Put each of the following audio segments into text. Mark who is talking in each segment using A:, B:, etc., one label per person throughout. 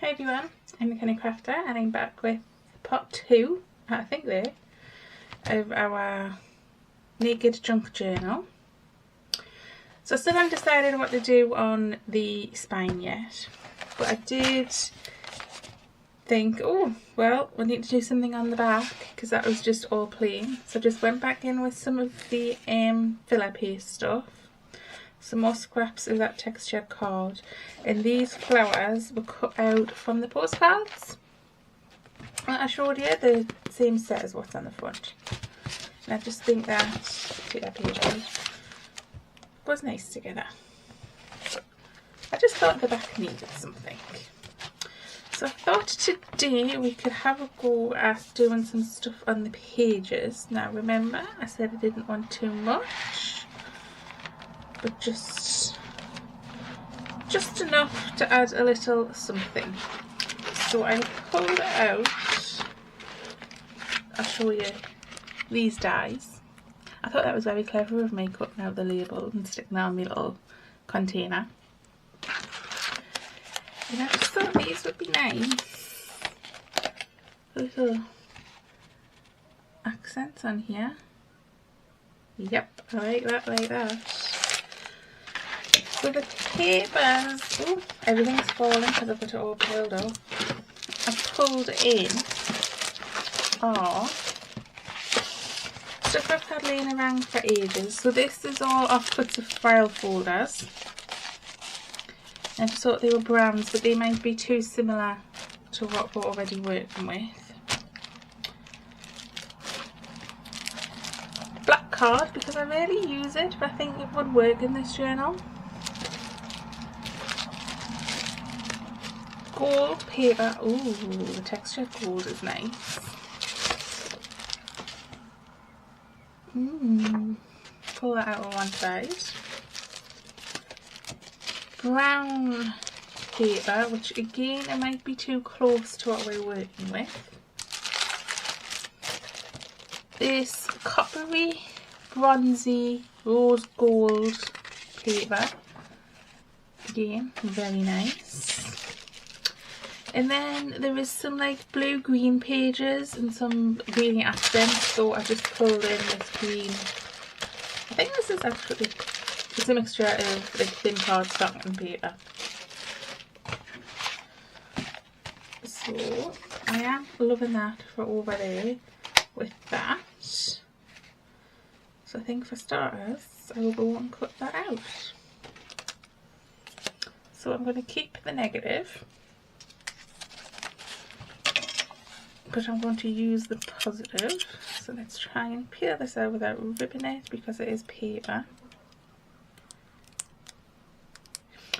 A: Hi everyone, I'm the Untitled Crafter and I'm back with part 2, I think there, of our naked junk journal. So I still haven't decided what to do on the spine yet, but I did think, oh well, we need to do something on the back because that was just all plain. So I just went back in with some of the filler paste stuff. Some more scraps of that textured card, and these flowers were cut out from the postcards that I showed you, the same set as what's on the front. And I just think that, take that page out, was nice together. I just thought the back needed something. So I thought today we could have a go at doing some stuff on the pages. Now remember, I said I didn't want too much, but just enough to add a little something. So I pulled out, I'll show you these dies. I thought that was very clever of me, cutting out the label and sticking that on my little container. And I just thought these would be nice. Little accents on here. Yep, I like that, like that. So the papers, oh, everything's falling because I've got it all piled up. I pulled in stuff I've had laying around for ages. So this is all offcuts of file folders. I just thought they were browns, but they might be too similar to what we're already working with. Black card, because I rarely use it, but I think it would work in this journal. Gold paper. Ooh, the texture of gold is nice. Pull that out on one side. Brown paper, which again it might be too close to what we're working with. This coppery, bronzy, rose gold paper. Again, very nice. And then there is some like blue-green pages and some green accents, so I just pulled in this green. I think this is actually just a mixture of like thin cardstock and paper. So I am loving that for over there with that. So I think for starters, I will go and cut that out. So I'm going to keep the negative, but I'm going to use the positive. So let's try and peel this out without ripping it because it is paper.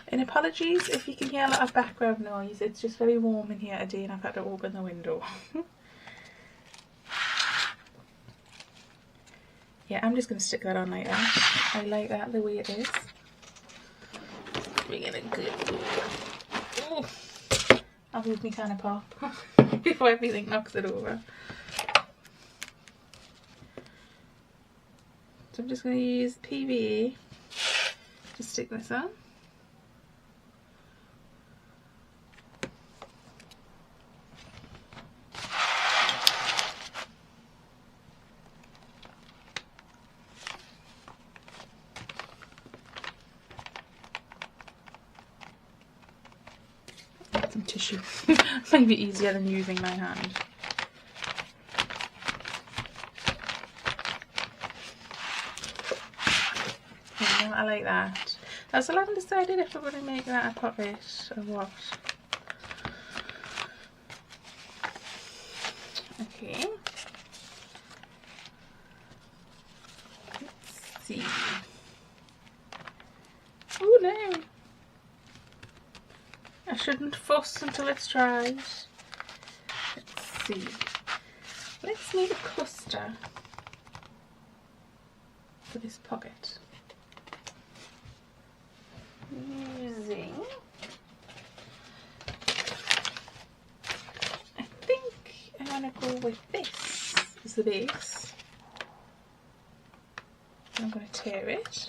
A: And apologies if you can hear a lot of background noise, it's just very warm in here today and I've had to open the window. Yeah, I'm just going to stick that on like that. I like that the way it is. Bring it in good. Ooh. I'll move me kind of pop before everything knocks it over. So I'm just going to use PVA to stick this on. Some tissue. Might be easier than using my hand. Yeah, I like that. I still haven't decided if we're going to make that a pocket or what. Okay. Let's see. Oh no! I shouldn't fuss until it's dried. Let's see. Let's make a cluster for this pocket. Using, I think I'm going to go with this as the base. I'm going to tear it.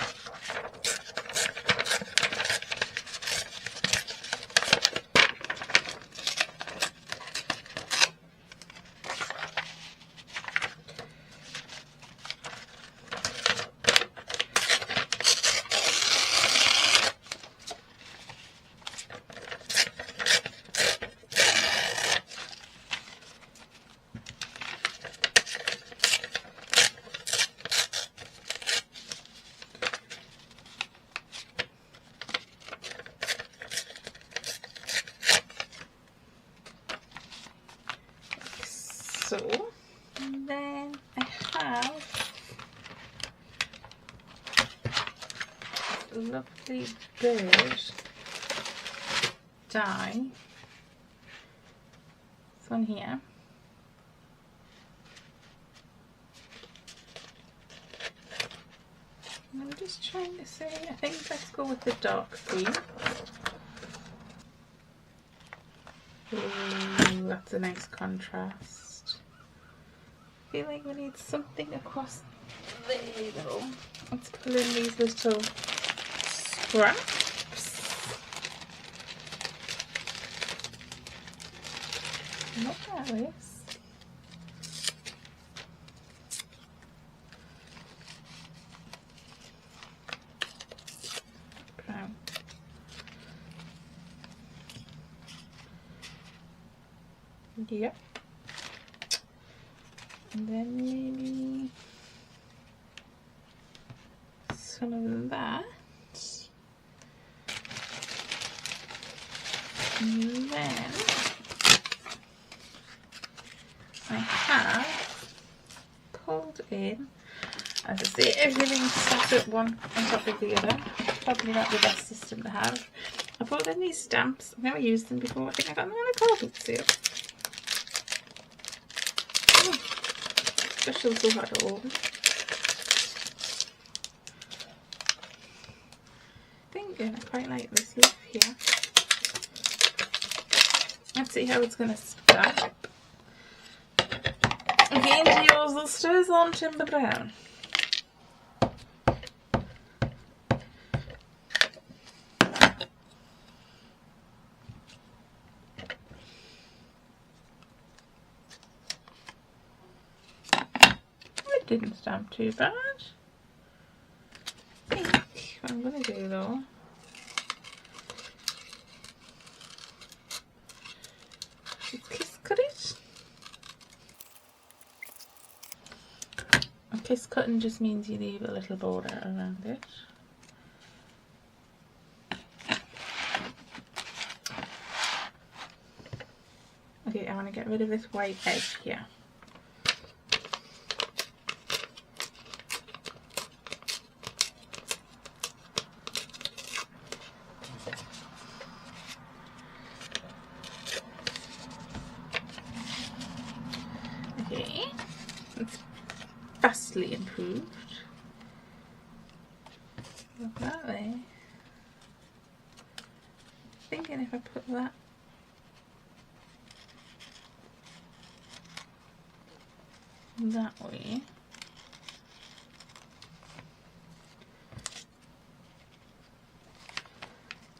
A: so. And then I have a lovely bird die. This one here. And I'm just trying to say, I think let's go with the dark green. Ooh, that's a nice contrast. I feel like we need something across there though. Let's pull in these little scraps. Look at this. Brown. Yep. And then maybe some of that. And then I have pulled in, as I say, everything stacked up one on top of the other. Probably not the best system to have. I pulled in these stamps. I've never used them before. I think I got them on a carpet sale. Special so hard to open. Thinking I quite like this leaf here. Let's see how it's going to stack. Again, yours will stirs on timber brown. It didn't stamp too bad. I think what I'm going to do though, kiss cut it. And kiss cutting just means you leave a little border around it. Okay, I want to get rid of this white edge here. Okay, it's vastly improved. Look that way. Thinking if I put that that way,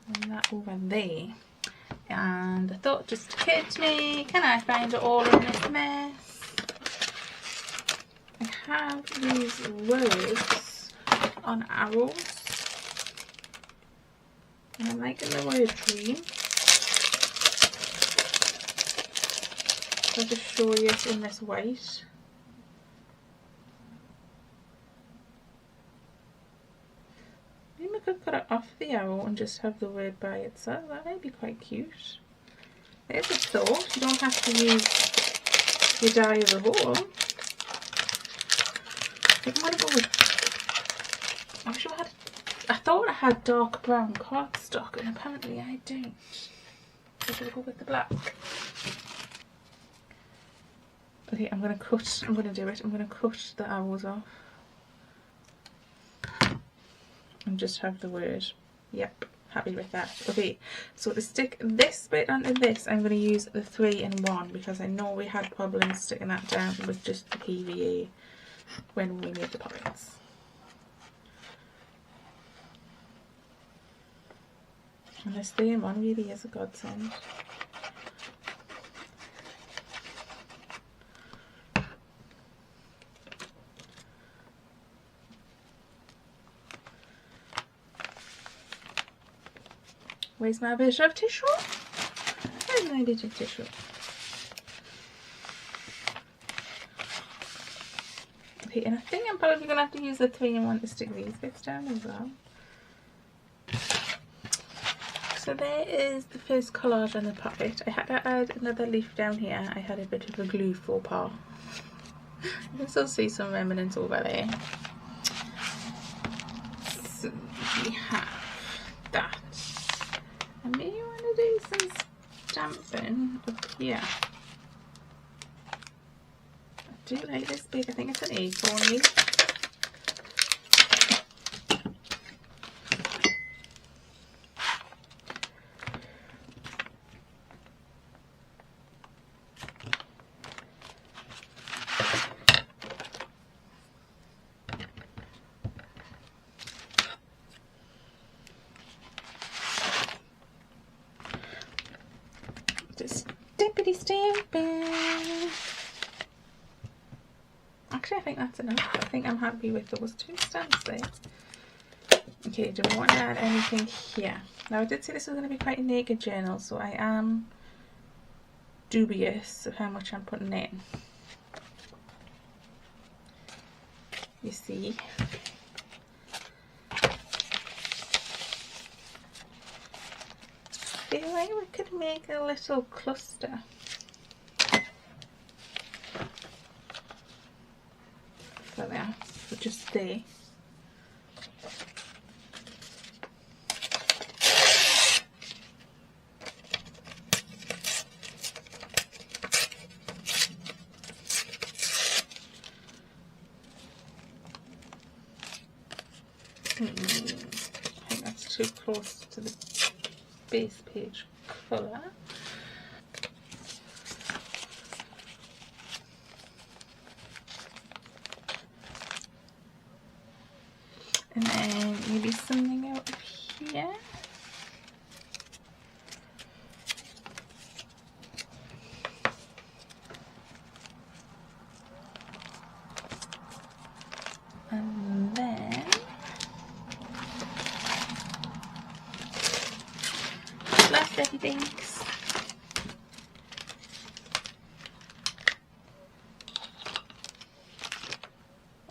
A: and that over there, and the thought just occurred to me, can I find it all in this mess? I have these words on arrows, and I'm liking the word dream. I'll just show you it in this white. Maybe I could cut it off the arrow and just have the word by itself. That might be quite cute. There's a thought. You don't have to use your die as a whole. I think I'm gonna go with, I'm sure I thought I had dark brown cardstock and apparently I don't. So I'm gonna go with the black. Okay, I'm gonna cut the arrows off. And just have the word. Yep, happy with that. Okay, so to stick this bit onto this, I'm going to use the 3-in-1 because I know we had problems sticking that down with just the PVA when we made the pockets. And this 3-in-1 really is a godsend. Where's my bit of tissue? Where's my bit of tissue? Okay, and I think I'm probably going to have to use the 3-in-1 to stick these bits down as well. So there is the first collage on the pocket. I had to add another leaf down here. I had a bit of a glue faux pas. You can still see some remnants over there. So we have that. I may want to do some stamping up here. I do like this big. I think it's an acorn leaf. Just dippity stamping. Actually, I think that's enough. I think I'm happy with those 2 stamps there. Okay, do we want to add anything here? Now, I did say this was going to be quite a naked journal, so I am dubious of how much I'm putting in. You see. I feel like we could make a little cluster. So there, so just there. I think that's too close to the base page colour. And then maybe something out of here. And then last dirty things.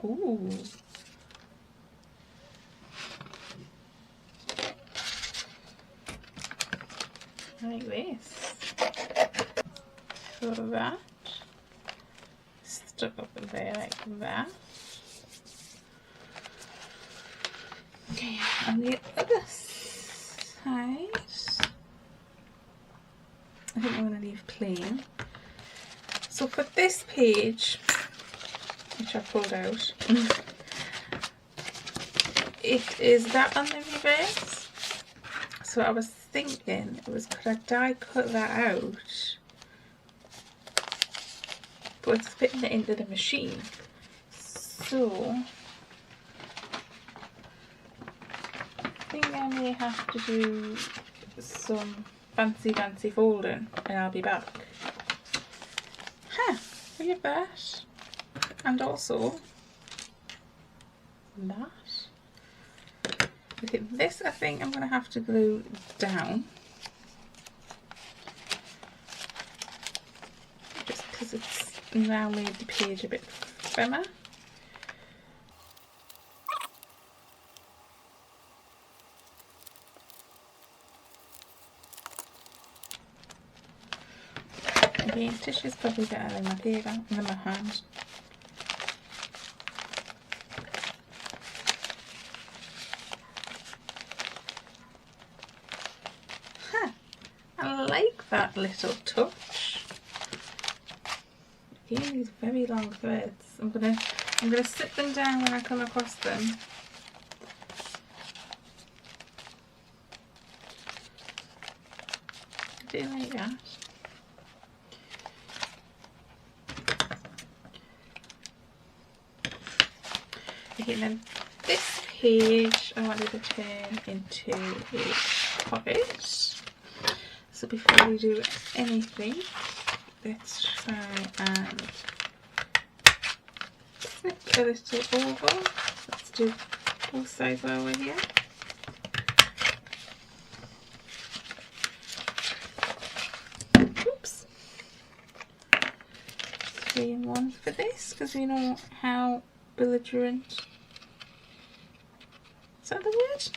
A: Ooh. Like this. So that stuck up in there like that. Okay, on the other side, I think I'm going to leave plain. So for this page, which I pulled out, it is that on the reverse. So I was thinking, could I die cut that out? But it's fitting it into the machine. So I think I may have to do some fancy folding and I'll be back. Huh, look at that. And also that. Okay, this I think I'm going to have to glue down. Just because it's now made the page a bit firmer. Again, tissue's probably better than my paper, than my hand. Huh, I like that little touch. Again, these very long threads. I'm gonna sit them down when I come across them. I do like that. Okay, then this page I wanted to turn into a pocket. So before we do anything, let's try and snip a little over. Let's do both sides while we're here. Oops. 3 in 1 for this, because we know how belligerent. Is that the word?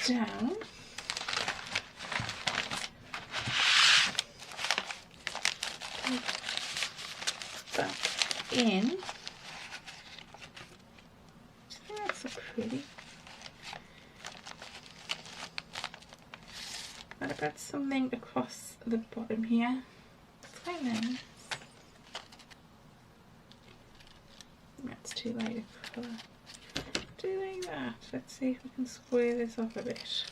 A: down. Back in. That's so pretty. What about something across the bottom here? It's quite nice. That's too light a colour. Do like that. Let's see if we can square this off a bit.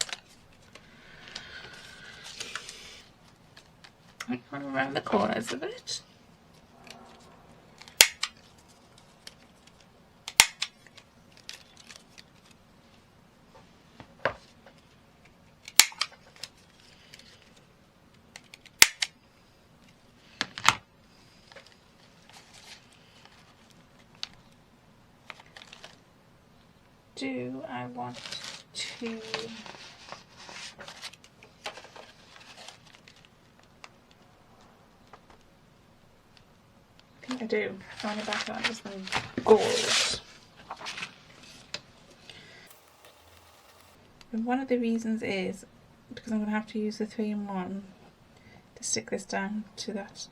A: I'm going around the corners a bit. Do I want to I think I do. I want to back on just some gold. And one of the reasons is because I'm going to have to use the 3-in-1 to stick this down to that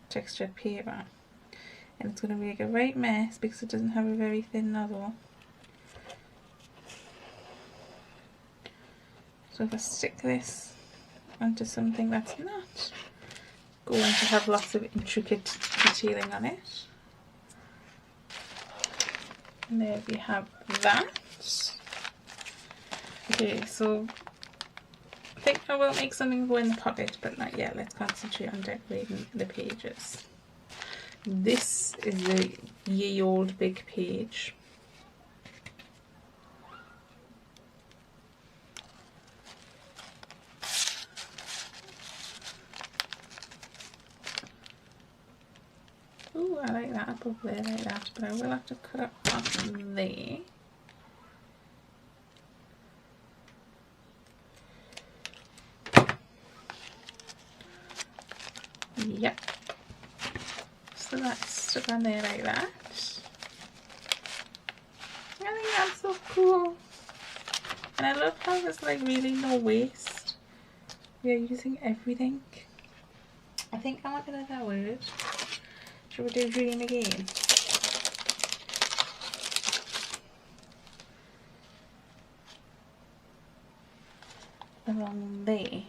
A: textured paper, and it's going to make a right mess because it doesn't have a very thin nozzle. So if I stick this onto something that's not going to have lots of intricate detailing on it, and there we have that. Okay, so I think I will make something go in the pocket, but not yet. Let's concentrate on decorating the pages. This is a ye old big page. Ooh, I like that above there like that, but I will have to cut it off there. Yep. So that's stuck on there like that. I think that's so cool. And I love how there's like really no waste. We are using everything. I think I want another word. Should we do dream again? Along there.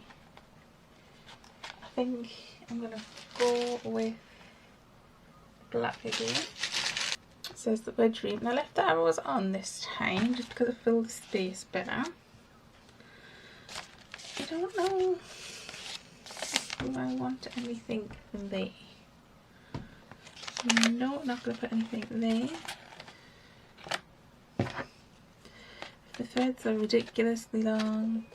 A: I think I'm going to go with black again. It says that we're dreaming. I left the arrows on this time just because I filled the space better. I don't know if I want anything there. No, not going to put anything there. The threads are ridiculously long.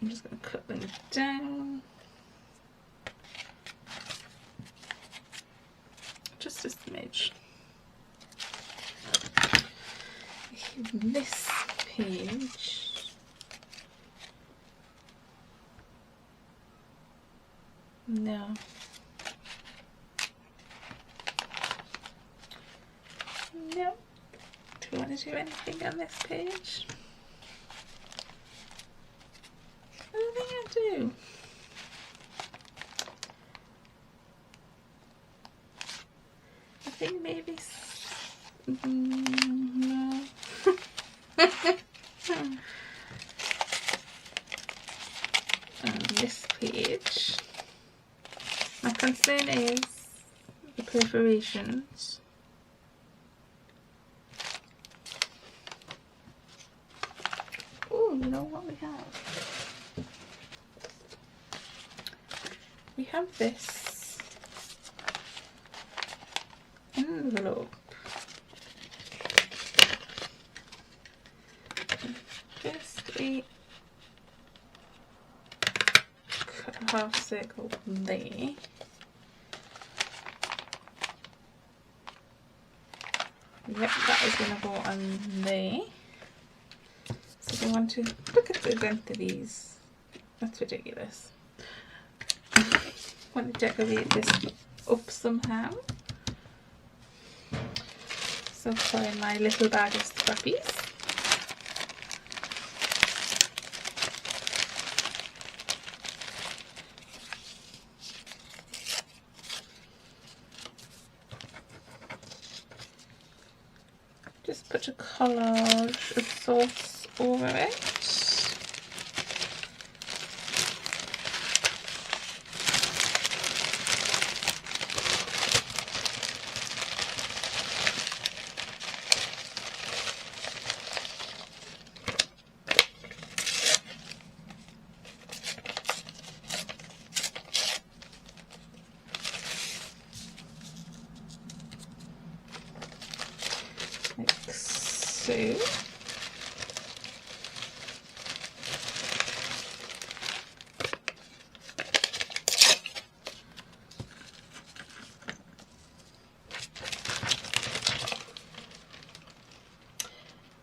A: I'm just going to cut them down. Just a smidge. This page. No. No. Do you want to do anything on this page? I don't think I do. I think maybe no. On this page, my concern is the perforations. Oh, you know what we have? We have this envelope. Just a cut a half circle there. Yep, that is going to go on there. So we want to look at the length of these. That's ridiculous. Want to decorate this up somehow. So for my little bag of scrappies. just put a collage of sauce over it. Like so.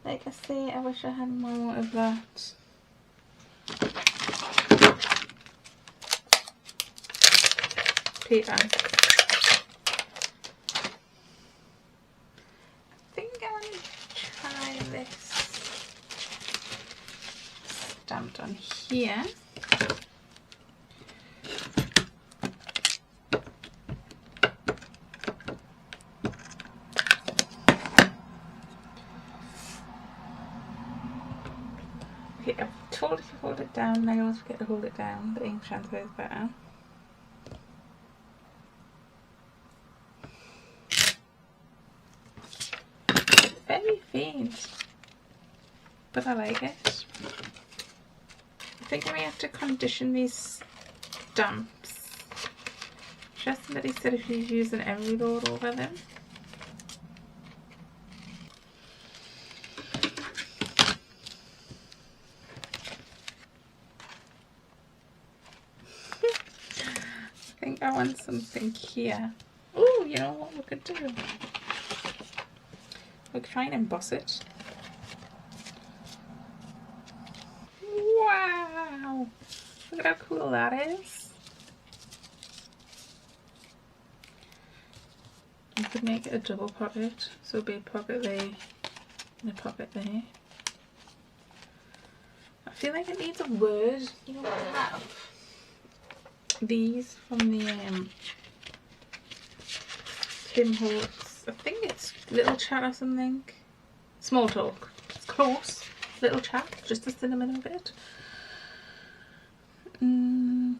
A: Like I say, I wish I had more of that paper. I think I want to try this stamped on here. Okay, I've told if you hold it down, and I always forget to hold it down. The ink transfer is better. Very faint, but I like it. I think I may have to condition these stamps. Just somebody said if you use an every load over them. I think I want something here. Oh, you know what we could do? We could try and emboss it. Wow! Look at how cool that is. You could make it a double pocket, so it'd be a pocket there and a pocket there. I feel like it needs a word. You know what I have? These from the Tim Hortons. I think it's Little Chat or something. Small Talk. It's close. Little Chat, just a cinnamon bit.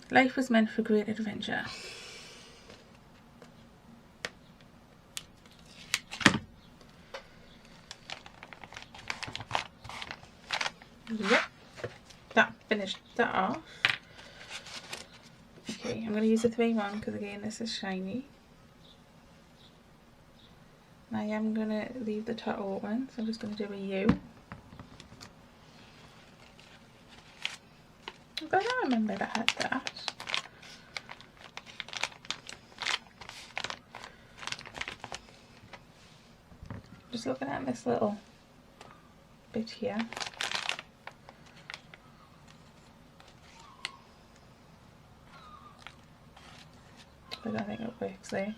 A: Life was meant for great adventure. Yep, that finished that off. Okay, I'm going to use a 3-1 because again this is shiny. I am going to leave the top open, so I'm just going to do a U. But I remembered I had that. Just looking at this little bit here. I don't think it works there.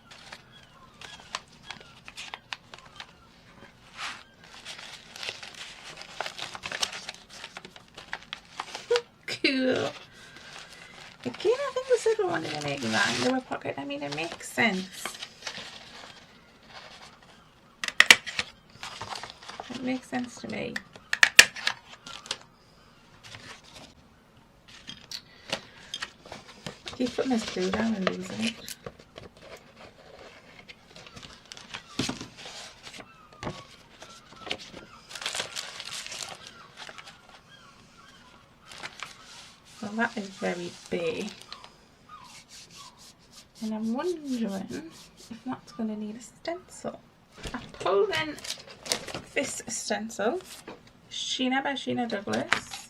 A: Cool. Again, I think this is the one to make that into a pocket. I mean, it makes sense. It makes sense to me. Keep putting this glue down and losing it. Well, that is very big. And I'm wondering if that's going to need a stencil. I pulled in this stencil, Sheena by Sheena Douglas.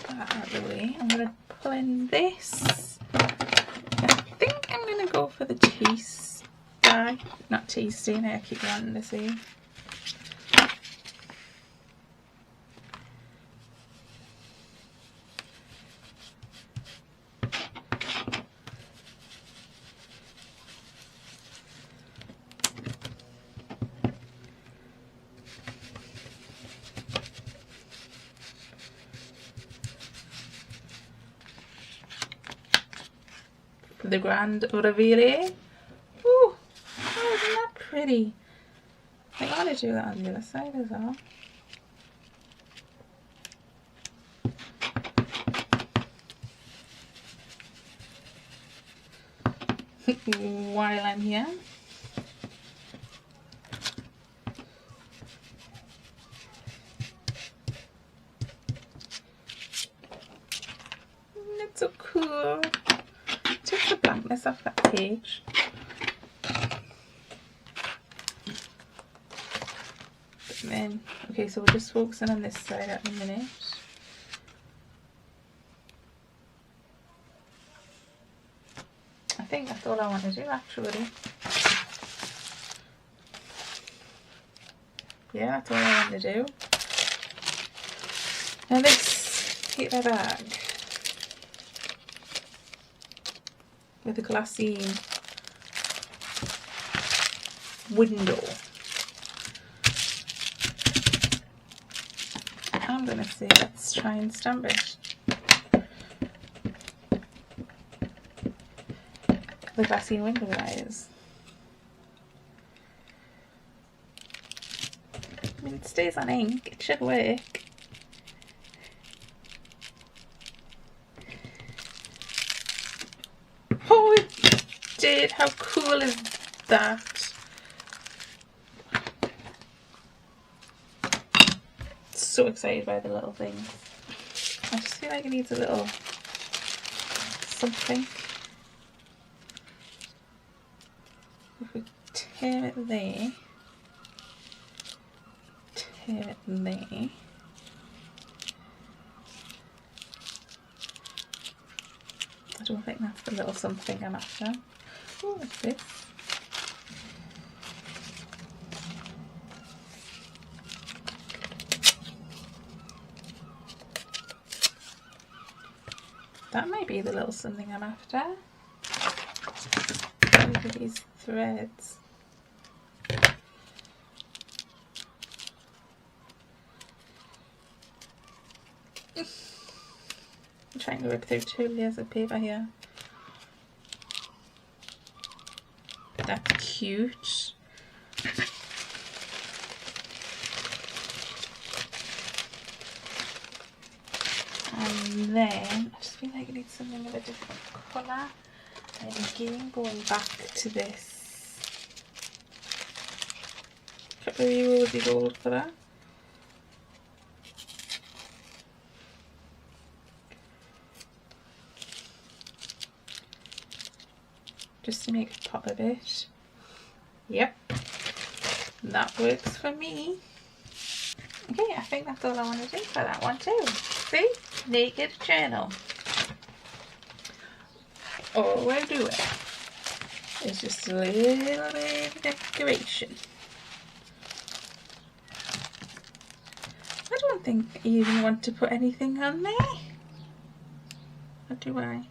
A: Put that out of the way. I'm going to pull in this. I think I'm going to go for the tea dye, not tea stain. I keep wanting to say. the grand reveal. Ooh, oh, isn't that pretty? I think I want to do that on the other side as well. While I'm here. It's so cool. Take the blankness off that page. And then, okay, so we're just focusing on this side at the minute. I think that's all I want to do actually. Yeah, that's all I want to do. Now this paper bag with a glassine window. I'm gonna say let's try and stamp it. The glassine window eyes. I mean, it stays on ink, it should work. Oh, it did! How cool is that? So excited by the little thing. I just feel like it needs a little something. If we tear it there, tear it there. I don't think that's the little something I'm after. Oh, what's this? That might be the little something I'm after. Look at these threads. I'm trying to rip through 2 layers of paper here. That's cute. And then I just feel like it needs something of a different colour. And again, going back to this Capri Rosy Gold colour. Just to make a pop of it. Yep, that works for me. Okay, I think that's all I want to do for that one too. See? Naked journal. All we're doing is just a little bit of decoration. I don't think I even want to put anything on there. Or do I?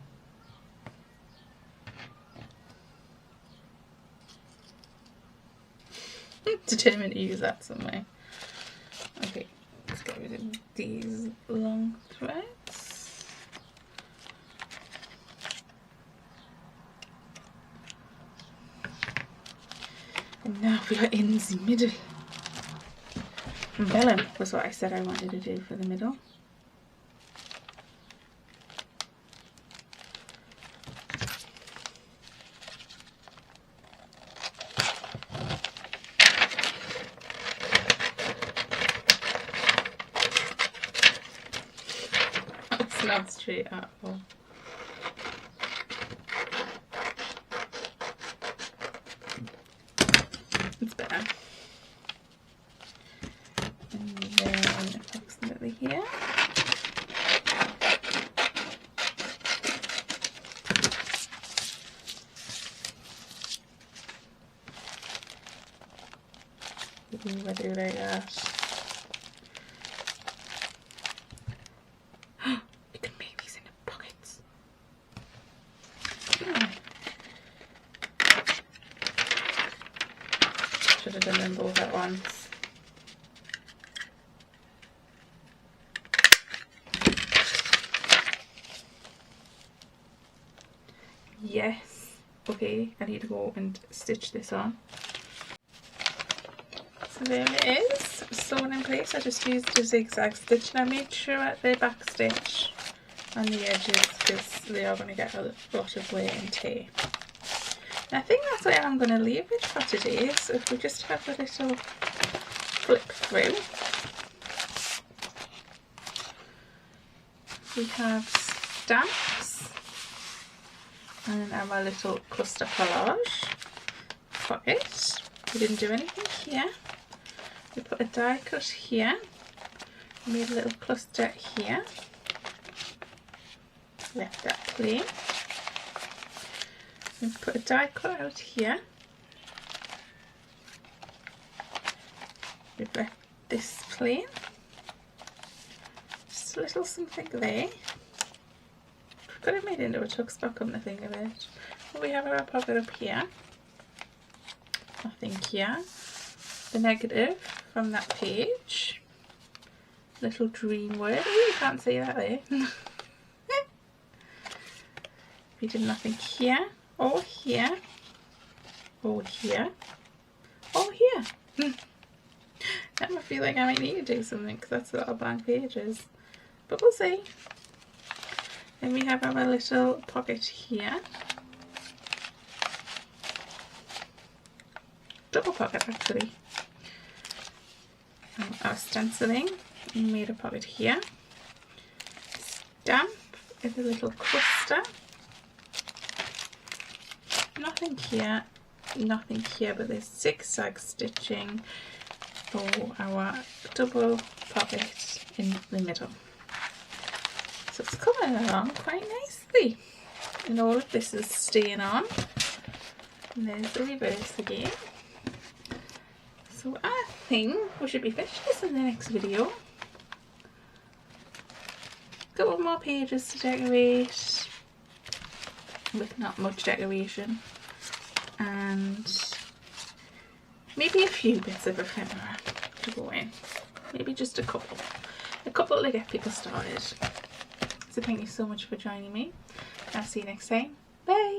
A: Determined to use that somewhere. Okay, let's get rid of these long threads. And now we are in the middle. Vellum was what I said I wanted to do for the middle. It's not straight at all. It's better. And then approximately here. Ooh, I do like that. You can make these into pockets. Should have done them both at once. yes. Okay, I need to go and stitch this on. So there it is, sewn in place. I just used a zigzag stitch and I made sure at the back stitch on the edges because they are going to get a lot of wear and tear. And I think that's where I'm going to leave it for today. So if we just have a little flip through, we have stamps and our little cluster collage pocket. We didn't do anything here. We put a die cut here, made a little cluster here, left that plain. We put a die cut out here, we've left this plain, just a little something there. Could have made it into a tuck spot, come to think of it. But we have our pocket up here, nothing here. The negative from that page, little dream word. Oh, you can't see that there. We did nothing here, or here, or here, or here. Now I feel like I might need to do something because that's a lot of blank pages, but we'll see. Then we have our little pocket here, double pocket actually. Our stenciling, we made a pocket here, stamp with a little cluster, nothing here, nothing here, but there's zigzag stitching for our double pocket in the middle. So it's coming along quite nicely, and all of this is staying on, and there's the reverse again. So I think we should be finished this in the next video. Couple more pages to decorate with not much decoration, and maybe a few bits of ephemera to go in. Maybe just a couple to get people started. So thank you so much for joining me. I'll see you next time. Bye!